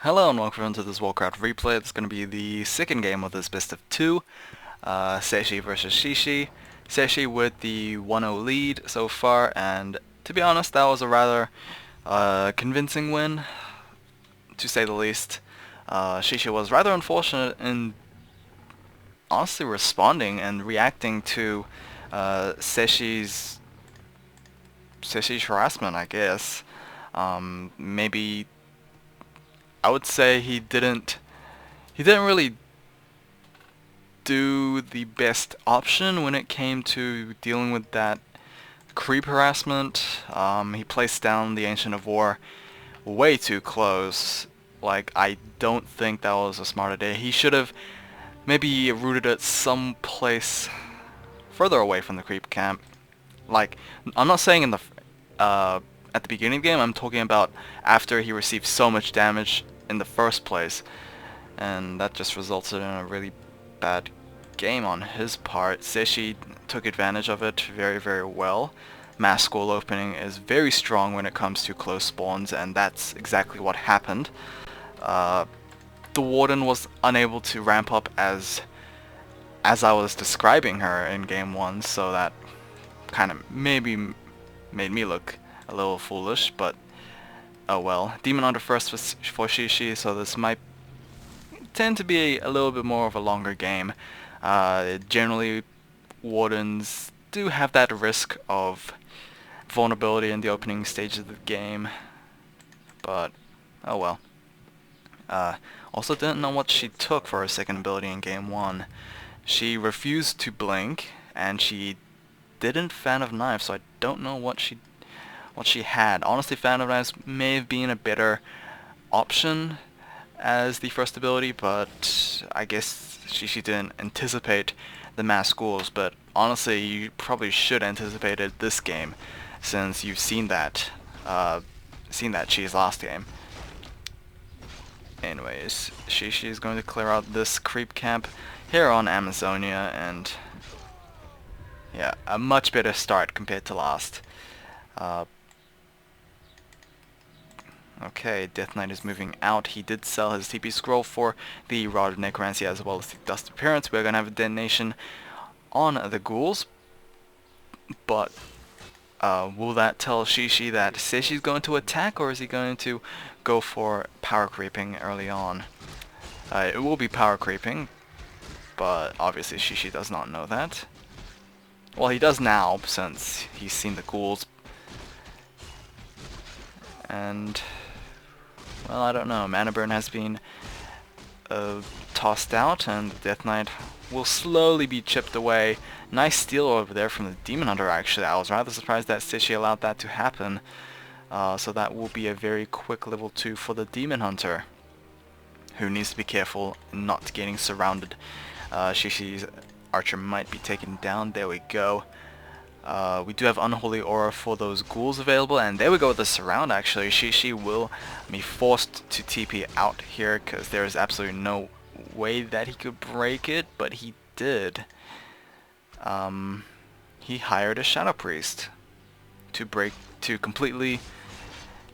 Hello and welcome to this Warcraft replay. It's going to be the second game of this best of two. Cechi versus Xixi. Cechi with the 1-0 lead so far, and to be honest, that was a rather convincing win, to say the least. Xixi was rather unfortunate in honestly responding and reacting to Cechi's harassment, I guess. Maybe I would say he didn't really do the best option when it came to dealing with that creep harassment. He placed down the Ancient of War way too close. Like, I don't think that was a smart idea. He should have maybe rooted it someplace further away from the creep camp. Like, I'm not saying in the at the beginning of the game. I'm talking about after he received so much damage in the first place, and that just resulted in a really bad game on his part. Cechi took advantage of it very, very well. Mass school opening is very strong when it comes to close spawns, and that's exactly what happened. The Warden was unable to ramp up as I was describing her in game 1, so that kind of maybe made me look a little foolish, but oh well. Demon Hunter first for Xixi, so this might tend to be a little bit more of a longer game. Generally, Wardens do have that risk of vulnerability in the opening stage of the game, but oh well. Also didn't know what she took for her second ability in game 1. She refused to blink, and she didn't Fan of Knives, so I don't know what she had. Honestly, Fan of Knives may have been a better option as the first ability, but I guess she didn't anticipate the mass schools. But honestly, you probably should anticipate it this game, since you've seen that cheese last game. Anyways, Xixi is going to clear out this creep camp here on Amazonia, and yeah, a much better start compared to last. Okay, Death Knight is moving out. He did sell his TP scroll for the Rod of Necromancy as well as the Dust Appearance. We're going to have a detonation on the ghouls, but will that tell Xixi that Cechi's going to attack, or is he going to go for power creeping early on? It will be power creeping, but obviously Xixi does not know that. Well, he does now, since he's seen the ghouls. And well, I don't know. Mana burn has been tossed out, and the Death Knight will slowly be chipped away. Nice steal over there from the Demon Hunter, actually. I was rather surprised that Cechi allowed that to happen. So that will be a very quick level 2 for the Demon Hunter, who needs to be careful not getting surrounded. Xixi's archer might be taken down. There we go. We do have Unholy Aura for those ghouls available, and there we go with the surround. Actually, Xixi will be forced to TP out here because there is absolutely no way that he could break it, but he did. He hired a Shadow Priest to completely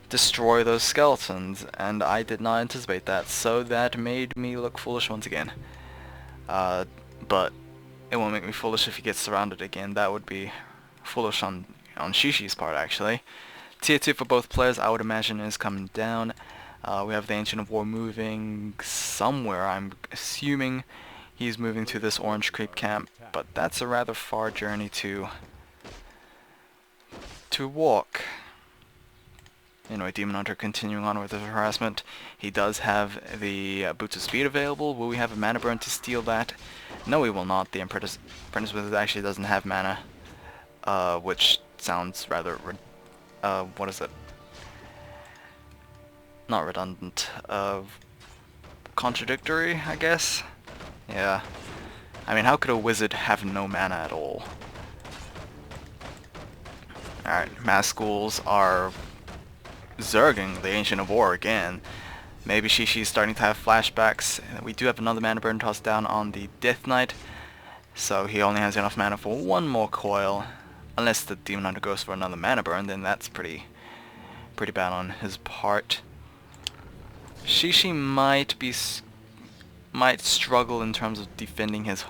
destroy those skeletons, and I did not anticipate that, so that made me look foolish once again. But it won't make me foolish if he gets surrounded again. That would be foolish on Xixi part, actually. Tier 2 for both players, I would imagine, is coming down. We have the Ancient of War moving somewhere. I'm assuming he's moving to this orange creep camp, but that's a rather far journey to walk. Anyway, Demon Hunter continuing on with his harassment. He does have the Boots of Speed available. Will we have a mana burn to steal that? No, we will not. The Apprentice Wizard actually doesn't have mana, which sounds rather, what is it? Not redundant. Contradictory, I guess? Yeah. I mean, how could a wizard have no mana at all? Alright, mass schools are zerging the Ancient of War again. Maybe Xixi's starting to have flashbacks. We do have another mana burn tossed down on the Death Knight, so he only has enough mana for one more coil. Unless the Demon Hunter goes for another mana burn, then that's pretty bad on his part. Xixi might struggle in terms of defending his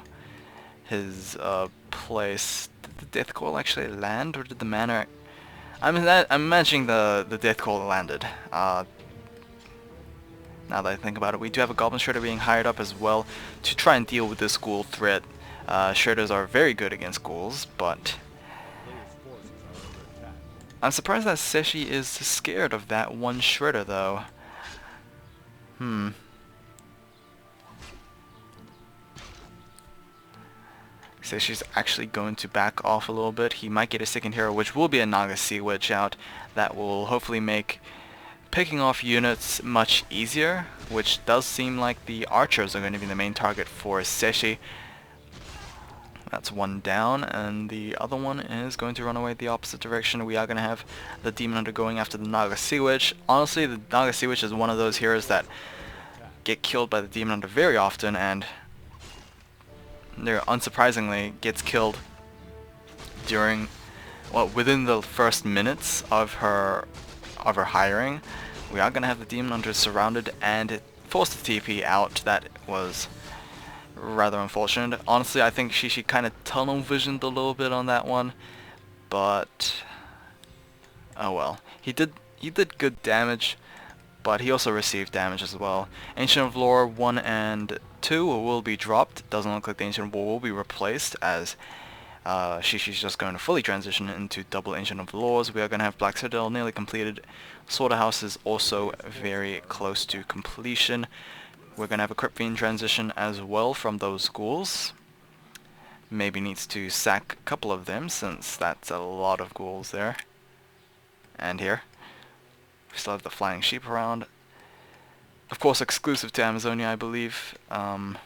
place. Did the death coil actually land, or did the mana? I'm imagining the death coil landed. Now that I think about it, we do have a Goblin Shredder being hired up as well to try and deal with this ghoul threat. Shredders are very good against ghouls, but I'm surprised that Cechi is scared of that one Shredder though. Cechi's actually going to back off a little bit. He might get a second hero, which will be a Naga Sea Witch out. That will hopefully make picking off units much easier, which does seem like the archers are going to be the main target for Cechi. That's one down, and the other one is going to run away the opposite direction. We are going to have the Demon Hunter going after the Naga Sea Witch. Honestly, the Naga Sea Witch is one of those heroes that get killed by the Demon Hunter very often, and unsurprisingly gets killed during, well, within the first minutes of her hiring. We are going to have the Demon Hunter surrounded and forced the TP out. That was rather unfortunate. Honestly, I think Xixi kind of tunnel visioned a little bit on that one, but oh well. He did good damage, but he also received damage as well. Ancient of Lore 1 and 2 will be dropped. Doesn't look like the Ancient of Lore will be replaced, as Xixi's just going to fully transition into double Ancient of Lores. We are going to have Black Citadel nearly completed. Slaughterhouse is also very close to completion. We're going to have a Crypt Fiend transition as well from those ghouls. Maybe needs to sack a couple of them, since that's a lot of ghouls there. And here. We still have the Flying Sheep around. Of course, exclusive to Amazonia, I believe. Demon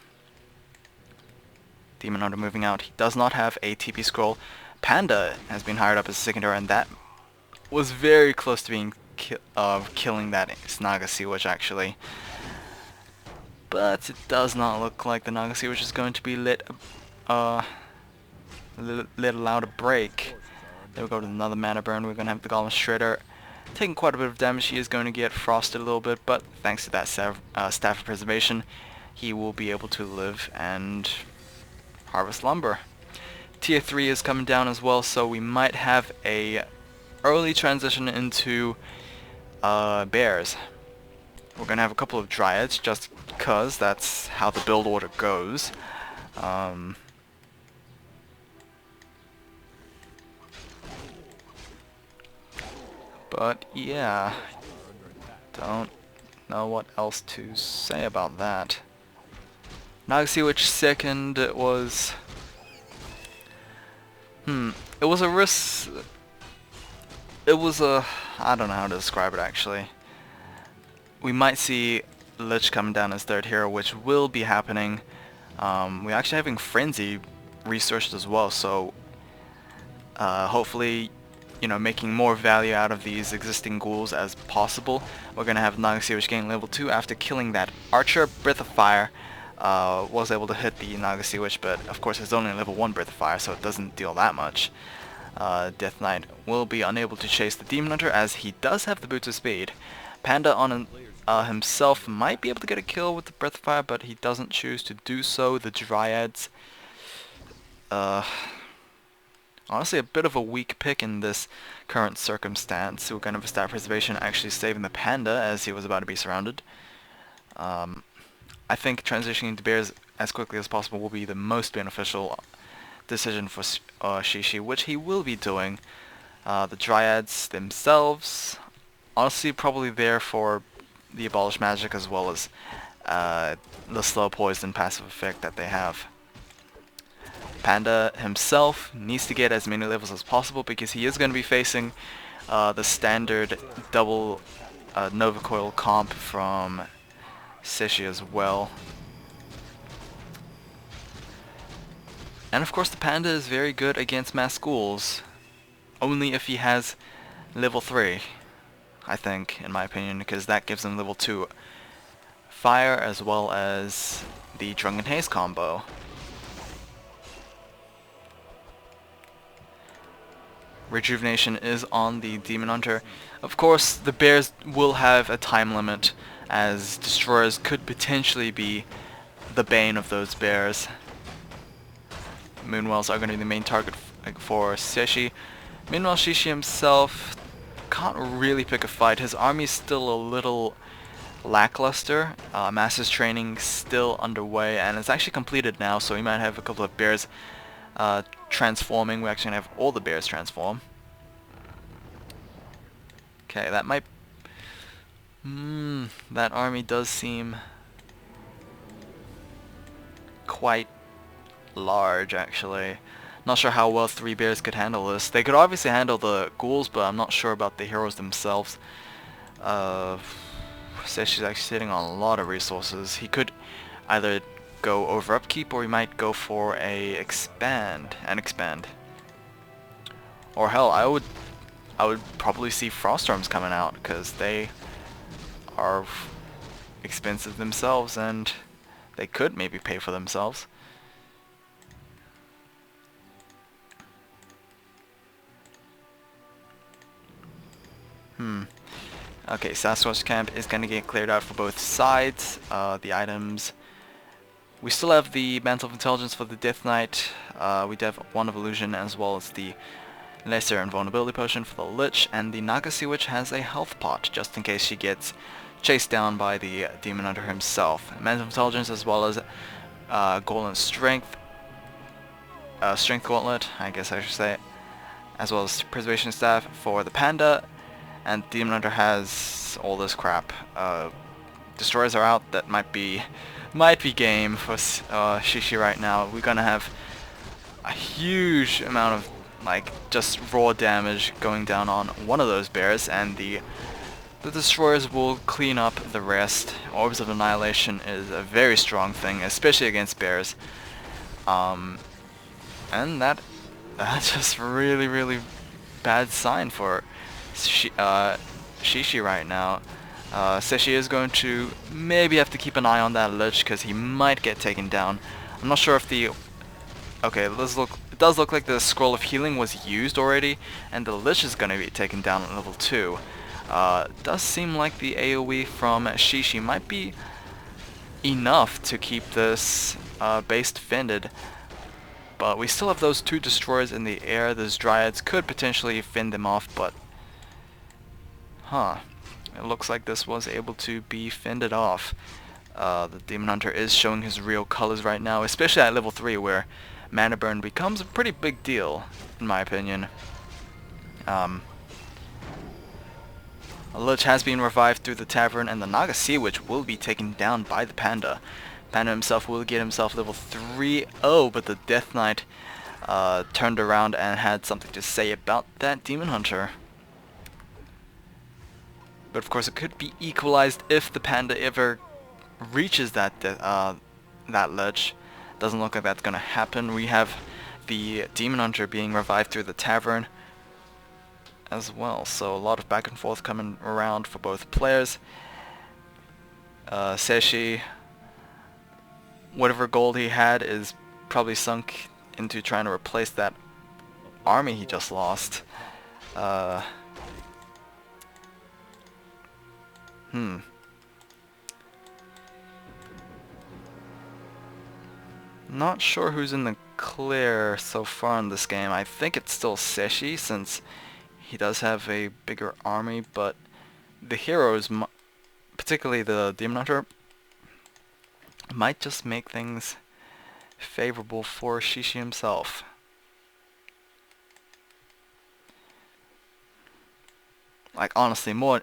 Hunter moving out. He does not have a TP scroll. Panda has been hired up as a secondary, and that was very close to being killing that Naga Sea Witch, actually. But it does not look like the Naga Sea Witch is going to be let allowed a break. There we go to another mana burn. We're going to have the Goblin Shredder taking quite a bit of damage. He is going to get frosted a little bit, but thanks to that Staff of Preservation, he will be able to live and harvest lumber. Tier 3 is coming down as well, so we might have a early transition into bears. We're going to have a couple of Dryads, just because that's how the build order goes. But yeah, don't know what else to say about that. Naga Sea Witch second was... it was a risk... It was a... I don't know how to describe it, actually. We might see Lich coming down as third hero, which will be happening. We're actually having Frenzy researched as well, so hopefully, you know, making more value out of these existing ghouls as possible. We're going to have Naga Sea Witch gain level 2 after killing that Archer. Breath of Fire was able to hit the Naga Sea Witch, but of course it's only level 1 Breath of Fire, so it doesn't deal that much. Death Knight will be unable to chase the Demon Hunter, as he does have the Boots of Speed. Panda on himself might be able to get a kill with the Breath of Fire, but he doesn't choose to do so. The Dryads, honestly, a bit of a weak pick in this current circumstance. We're going to have a Staff Preservation actually saving the Panda as he was about to be surrounded. I think transitioning to bears as quickly as possible will be the most beneficial decision for Xixi, which he will be doing. The Dryads themselves, honestly, probably there for the Abolish Magic, as well as the Slow Poison passive effect that they have. Panda himself needs to get as many levels as possible, because he is going to be facing the standard double Nova Coil comp from Cechi as well. And of course the Panda is very good against mass ghouls, only if he has level 3, I think, in my opinion, because that gives him level 2 fire as well as the Drunken Haze combo. Rejuvenation is on the Demon Hunter. Of course, the bears will have a time limit as destroyers could potentially be the bane of those bears. Moonwells are going to be the main target for Cechi. Meanwhile, Xixi himself can't really pick a fight. His army's still a little lackluster. Master's training still underway, and it's actually completed now, so we might have a couple of bears transforming. We're actually going to have all the bears transform. Okay, that might... that army does seem quite large, actually. Not sure how well 3 bears could handle this. They could obviously handle the ghouls, but I'm not sure about the heroes themselves. Says she's actually sitting on a lot of resources. He could either go over upkeep, or he might go for a expand. Or hell, I would probably see Froststorms coming out, because they are expensive themselves, and they could maybe pay for themselves. Okay, Sasquatch camp is going to get cleared out for both sides. The items... We still have the Mantle of Intelligence for the Death Knight. We do have Wand of Illusion, as well as the Lesser Invulnerability Potion for the Lich, and the Nagasi Witch has a health pot, just in case she gets chased down by the Demon Hunter himself. Mantle of Intelligence, as well as Golden Strength. Strength Gauntlet, I guess I should say. As well as Preservation Staff for the Panda. And Demon Hunter has all this crap. Destroyers are out. That might be game for Xixi right now. We're gonna have a huge amount of just raw damage going down on one of those bears, and the destroyers will clean up the rest. Orbs of Annihilation is a very strong thing, especially against bears. And that's just really bad sign for Xixi right now. Cechi is going to maybe have to keep an eye on that Lich, because he might get taken down. I'm not sure if the... Okay, it does look like the Scroll of Healing was used already, and the Lich is going to be taken down at level 2. Does seem like the AoE from Xixi might be enough to keep this base defended. But we still have those 2 destroyers in the air. Those Dryads could potentially fend them off, but... It looks like this was able to be fended off. The Demon Hunter is showing his real colors right now, especially at level 3, where mana burn becomes a pretty big deal, in my opinion. A Lich has been revived through the tavern, and the Nagasi Witch will be taken down by the Panda. Panda himself will get himself level 3. Oh, but the Death Knight turned around and had something to say about that Demon Hunter. But of course it could be equalized if the Panda ever reaches that Lich. Doesn't look like that's gonna happen. We have the Demon Hunter being revived through the tavern as well, so a lot of back and forth coming around for both players. Cechi, whatever gold he had is probably sunk into trying to replace that army he just lost. Not sure who's in the clear so far in this game. I think it's still Cechi, since he does have a bigger army, but the heroes, particularly the Demon Hunter, might just make things favorable for Xixi himself. Honestly, more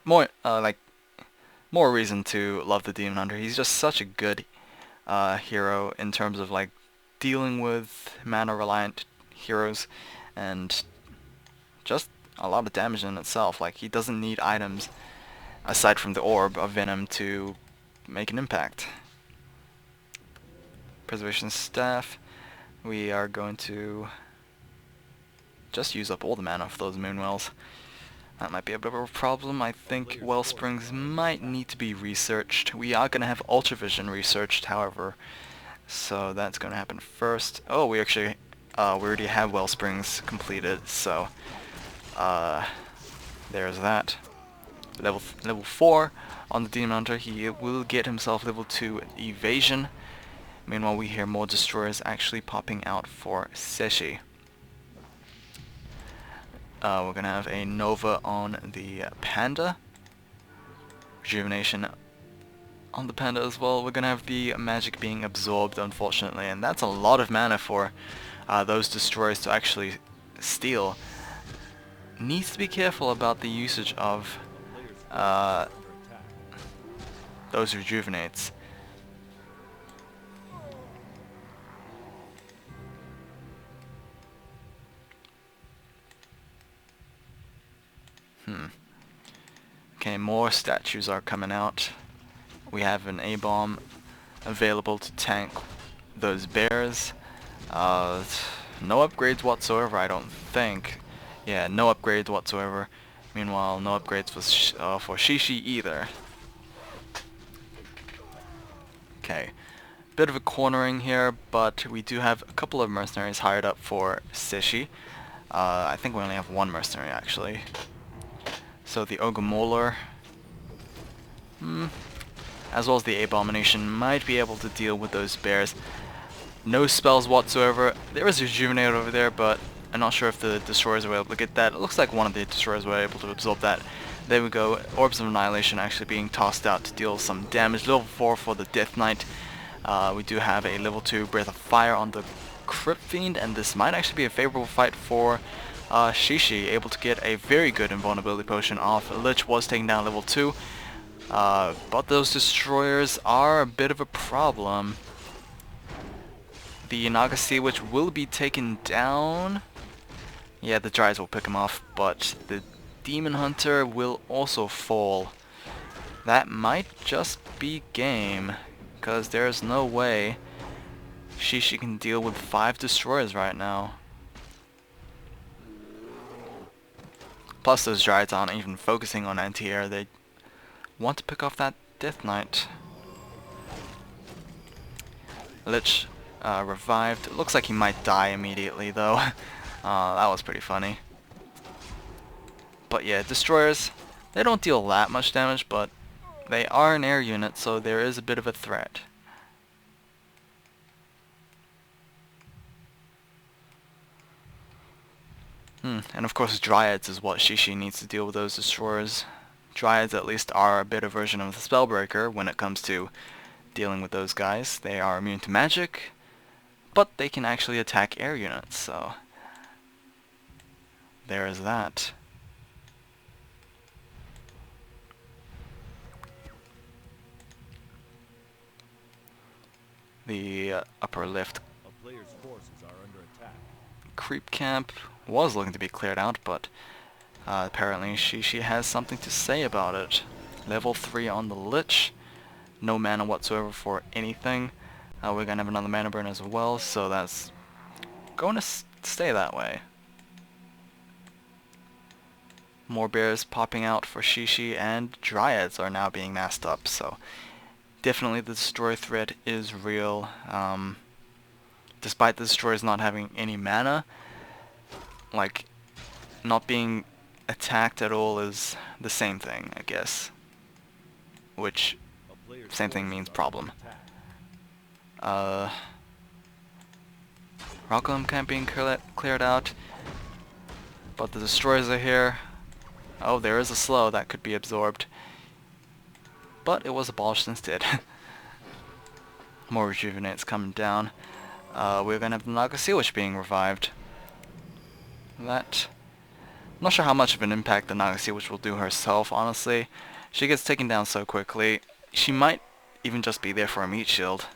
reason to love the Demon Hunter. He's just such a good hero in terms of dealing with mana reliant heroes, and just a lot of damage in itself. He doesn't need items aside from the orb of venom to make an impact. Preservation Staff. We are going to just use up all the mana for those Moonwells. That might be a bit of a problem. I think Wellsprings might need to be researched. We are going to have Ultravision researched, however, so that's going to happen first. Oh, we already have Wellsprings completed, so there's that. level 4 on the Demon Hunter. He will get himself level 2 evasion. Meanwhile, we hear more destroyers actually popping out for Cechi. We're gonna have a Nova on the Panda. Rejuvenation on the Panda as well. We're gonna have the magic being absorbed, unfortunately, and that's a lot of mana for those destroyers to actually steal. Needs to be careful about the usage of those rejuvenates. Okay, more statues are coming out. We have an A-bomb available to tank those bears. No upgrades whatsoever, I don't think. Yeah, no upgrades whatsoever. Meanwhile, no upgrades for Xixi either. Okay, bit of a cornering here, but we do have a couple of mercenaries hired up for Cechi. I think we only have one mercenary actually. So the Ogre Mauler, as well as the Abomination, might be able to deal with those bears. No spells whatsoever. There is a Rejuvenate over there, but I'm not sure if the destroyers were able to get that. It looks like one of the destroyers were able to absorb that. There we go. Orbs of Annihilation actually being tossed out to deal some damage. Level 4 for the Death Knight. We do have a level 2 Breath of Fire on the Crypt Fiend, and this might actually be a favorable fight for Xixi, able to get a very good invulnerability potion off. Lich was taken down level 2, but those destroyers are a bit of a problem. The Naga Sea Witch will be taken down. Yeah, the Dryads will pick him off, but the Demon Hunter will also fall. That might just be game, because there's no way Xixi can deal with 5 destroyers right now. Plus those Dryads aren't even focusing on anti-air, they want to pick off that Death Knight. Lich revived. It looks like he might die immediately though. That was pretty funny. But yeah, destroyers, they don't deal that much damage, but they are an air unit, so there is a bit of a threat. And of course Dryads is what Xixi needs to deal with those destroyers. Dryads at least are a better version of the Spellbreaker when it comes to dealing with those guys. They are immune to magic, but they can actually attack air units, so there is that. The upper left creep camp was looking to be cleared out, but apparently Xixi has something to say about it. Level 3 on the Lich, no mana whatsoever for anything. We're gonna have another mana burn as well, so that's going to stay that way. More bears popping out for Xixi, and Dryads are now being massed up, so definitely the destroyer threat is real. Despite the destroyers not having any mana, like, not being attacked at all is the same thing, I guess. Which, same thing means problem. Rockholm camp being cleared out, but the destroyers are here. Oh, there is a slow that could be absorbed, but it was abolished instead. More rejuvenates coming down. We're gonna have the Naga Sea Witch being revived. That, I'm not sure how much of an impact the Naga Sea Witch will do herself, honestly. She gets taken down so quickly. She might even just be there for a meat shield.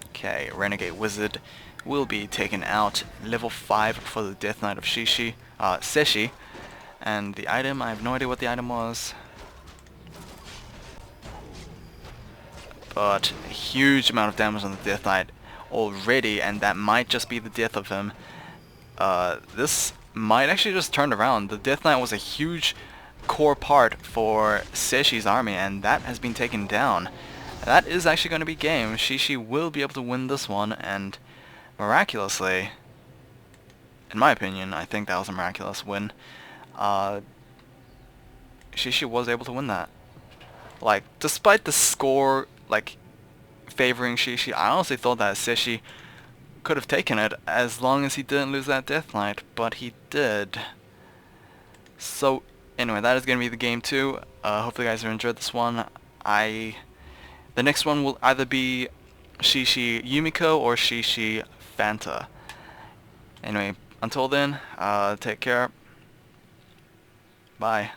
Okay, Renegade Wizard will be taken out. Level 5 for the Death Knight of Cechi. And the item, I have no idea what the item was. But a huge amount of damage on the Death Knight already, and that might just be the death of him. This might actually just turn around. The Death Knight was a huge core part for Cechi's army, and that has been taken down. That is actually going to be game. Xixi will be able to win this one, and miraculously, in my opinion, I think that was a miraculous win. Uh, Xixi was able to win that. Like, despite the score, like, favoring Xixi, I honestly thought that Cechi could have taken it as long as he didn't lose that Death Knight, but he did. So, anyway, that is going to be the game 2. Hopefully you guys have enjoyed this one. The next one will either be Xixi Yumiko or Xixi Fanta. Anyway, until then, take care. Bye.